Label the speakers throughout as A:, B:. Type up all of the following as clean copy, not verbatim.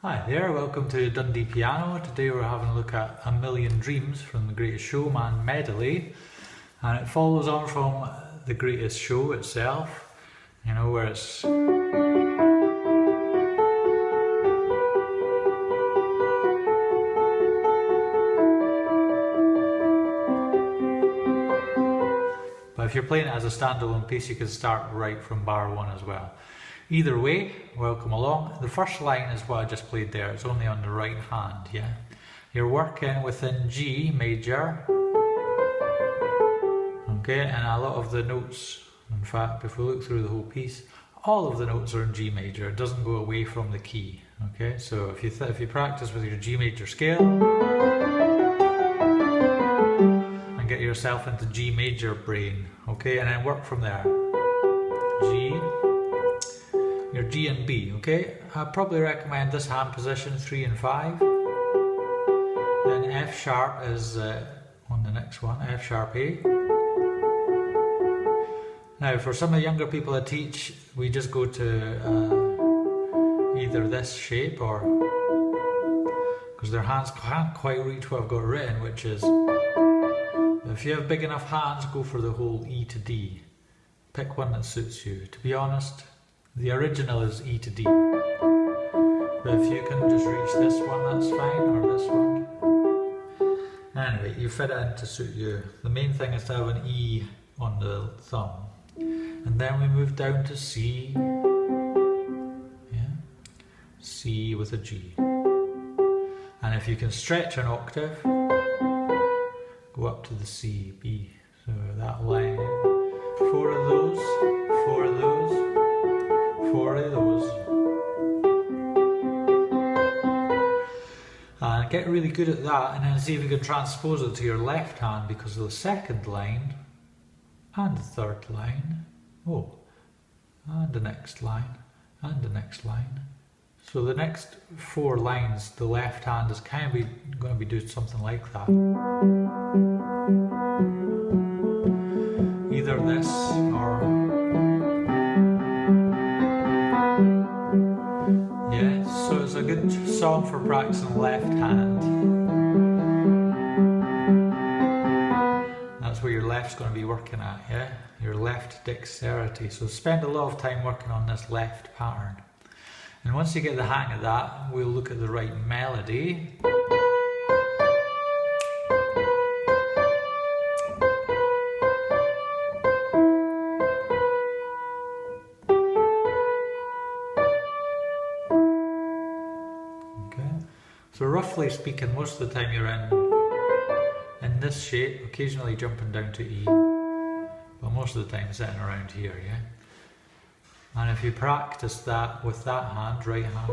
A: Hi there, welcome to Dundee Piano. Today we're having a look at A Million Dreams from The Greatest Showman medley, and it follows on from The Greatest Show itself, you know, where it's but if you're playing it as a standalone piece, you can start right from bar one as well. Either way, welcome along. The first line is what I just played there. It's only on the right hand, yeah? You're working within G major. Okay, and a lot of the notes, in fact, if we look through the whole piece, all of the notes are in G major. It doesn't go away from the key, okay? So if you practice with your G major scale, and get yourself into G major brain, okay? And then work from there. G, your G and B, okay? I probably recommend this hand position 3 and 5. Then F sharp is on the next one, F sharp A. Now for some of the younger people I teach, we just go to either this shape or, because their hands can't quite reach what I've got written, which is, if you have big enough hands, go for the whole E to D. Pick one that suits you. To be honest, the original is E to D, but if you can just reach this one, that's fine, or this one. Anyway, you fit it in to suit you. The main thing is to have an E on the thumb. And then we move down to C. Yeah, C with a G. And if you can stretch an octave, go up to the C, B. So that line, 4 of those, 4 of those, 4 of those. And get really good at that, and then see if you can transpose it to your left hand, because of the second line and the third line, and the next line and the next line. So the next 4 lines, the left hand is kind of going to be doing something like that. Either this or, yeah, so it's a good song for practicing left hand. That's where your left's going to be working at, yeah? Your left dexterity. So spend a lot of time working on this left pattern. And once you get the hang of that, we'll look at the right melody. Okay. So roughly speaking, most of the time you're in this shape, occasionally jumping down to E, but most of the time sitting around here, yeah? And if you practice that with that hand, right hand,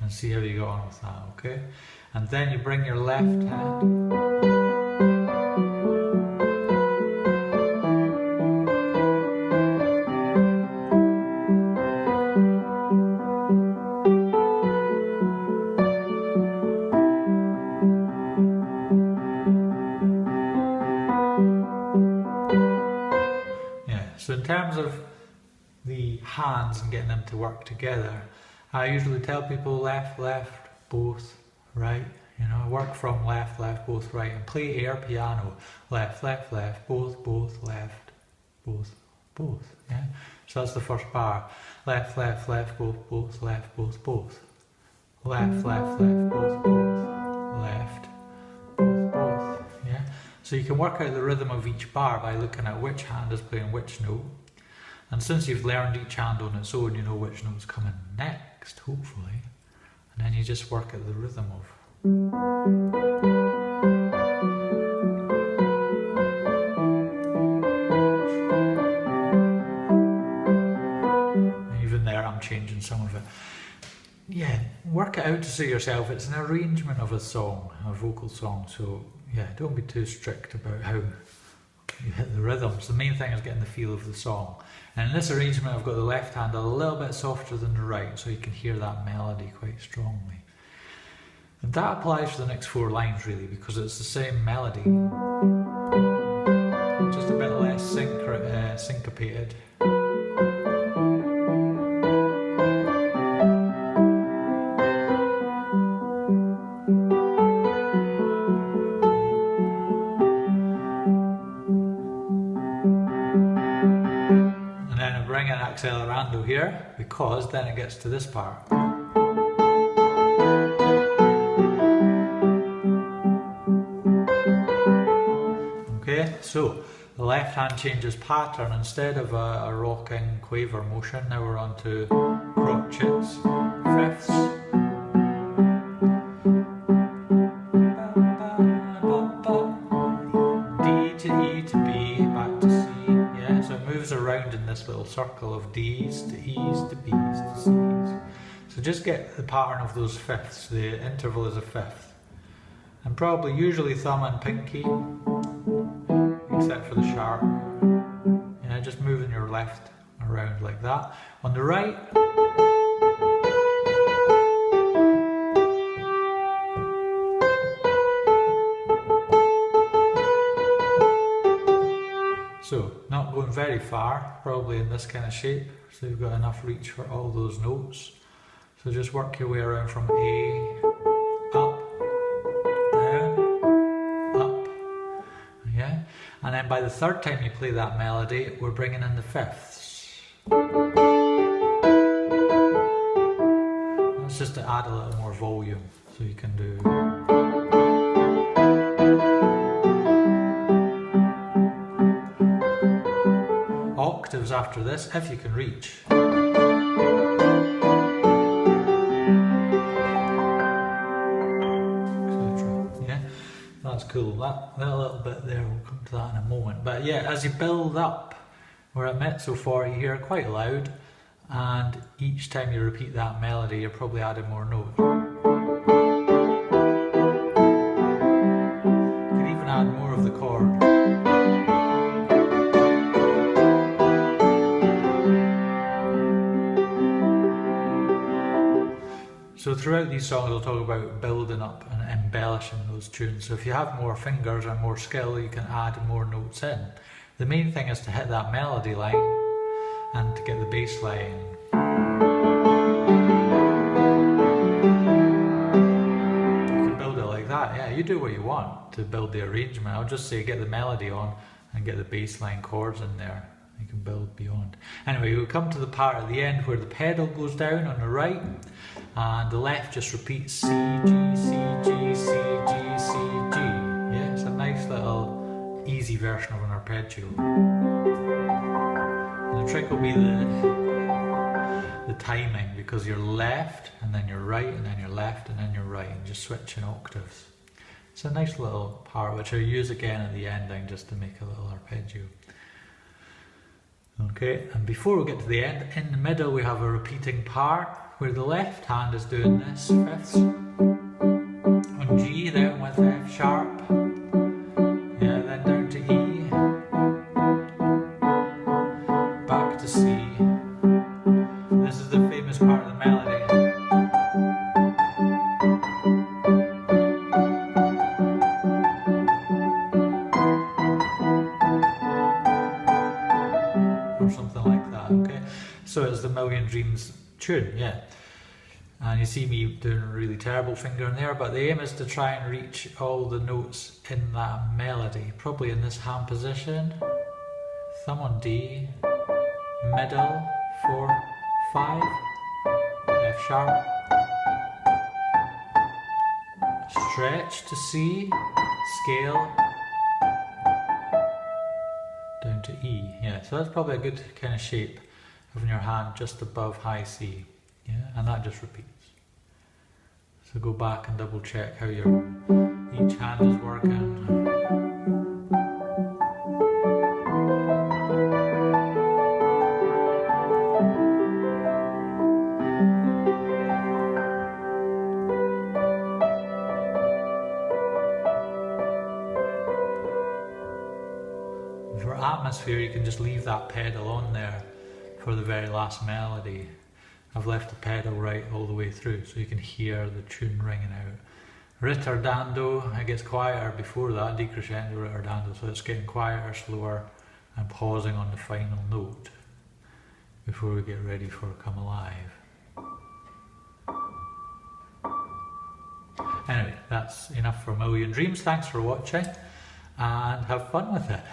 A: and see how you go on with that, okay? And then you bring your left hand, so in terms of the hands and getting them to work together, I usually tell people left, left, both, right. You know, work from left, left, both, right, and play air piano. Left, left, left, both, both, left, both, both. Yeah. So that's the first bar. Left, left, left, both, both, left, both, both. Left, left, left, both, both, left, both, both. Yeah. So you can work out the rhythm of each bar by looking at which hand is playing which note. And since you've learned each hand on its own, you know which note's coming next, hopefully. And then you just work at the rhythm of. And even there I'm changing some of it. Yeah, work it out to suit yourself. It's an arrangement of a song, a vocal song, so yeah, don't be too strict about how you hit the rhythms. The main thing is getting the feel of the song. And in this arrangement I've got the left hand a little bit softer than the right, so you can hear that melody quite strongly. And that applies for the next 4 lines really, because it's the same melody, just a bit less syncopated. accelerando here because then it gets to this part. Okay, so the left hand changes pattern. Instead of a rocking quaver motion, now we're on to crotchets, fifths. D to E to B, back to C. Yeah, so it moves around in this little circle of D's to E's to B's to C's. So just get the pattern of those fifths. The interval is a fifth. And probably usually thumb and pinky, except for the sharp. Yeah, just moving your left around like that. On the right, so not going very far, probably in this kind of shape, so you've got enough reach for all those notes. So just work your way around from A, up, down, up, yeah? And then by the third time you play that melody, we're bringing in the fifths. That's just to add a little more volume, so you can do... octaves after this, if you can reach. Yeah, that's cool. That little bit there, we'll come to that in a moment. But yeah, as you build up, we're at mezzo 40 here, quite loud, and each time you repeat that melody, you're probably adding more notes. You can even add more of the chord. So throughout these songs I'll talk about building up and embellishing those tunes. So if you have more fingers and more skill, you can add more notes in. The main thing is to hit that melody line and to get the bass line. You can build it like that, yeah, you do what you want to build the arrangement. I'll just say get the melody on and get the bass line chords in there. You can build beyond. Anyway, we'll come to the part at the end where the pedal goes down on the right and the left just repeats C, G, C, G, C, G, C, G. Yeah, it's a nice little easy version of an arpeggio. And the trick will be the timing, because you're left and then you're right and then you're left and then you're right, and just switching octaves. It's a nice little part which I'll use again at the ending just to make a little arpeggio. Okay, and before we get to the end, in the middle we have a repeating part where the left hand is doing this, fifths, on G, then with F sharp, yeah, then down to E, back to C. This is the famous part of the melody. Or something like that, okay? So it's the Million Dreams tune, yeah. And you see me doing a really terrible finger in there, but the aim is to try and reach all the notes in that melody, probably in this hand position. Thumb on D, middle, 4, 5, F sharp, stretch to C, scale, down to E. Yeah, so that's probably a good kind of shape, having your hand just above high C. Yeah, and that just repeats. So go back and double check how each hand is working. For atmosphere, you can just leave that pedal on there for the very last melody. I've left the pedal right all the way through so you can hear the tune ringing out. Ritardando, it gets quieter before that, decrescendo, ritardando, so it's getting quieter, slower, and pausing on the final note before we get ready for Come Alive. Anyway, that's enough for Million Dreams. Thanks for watching and have fun with it.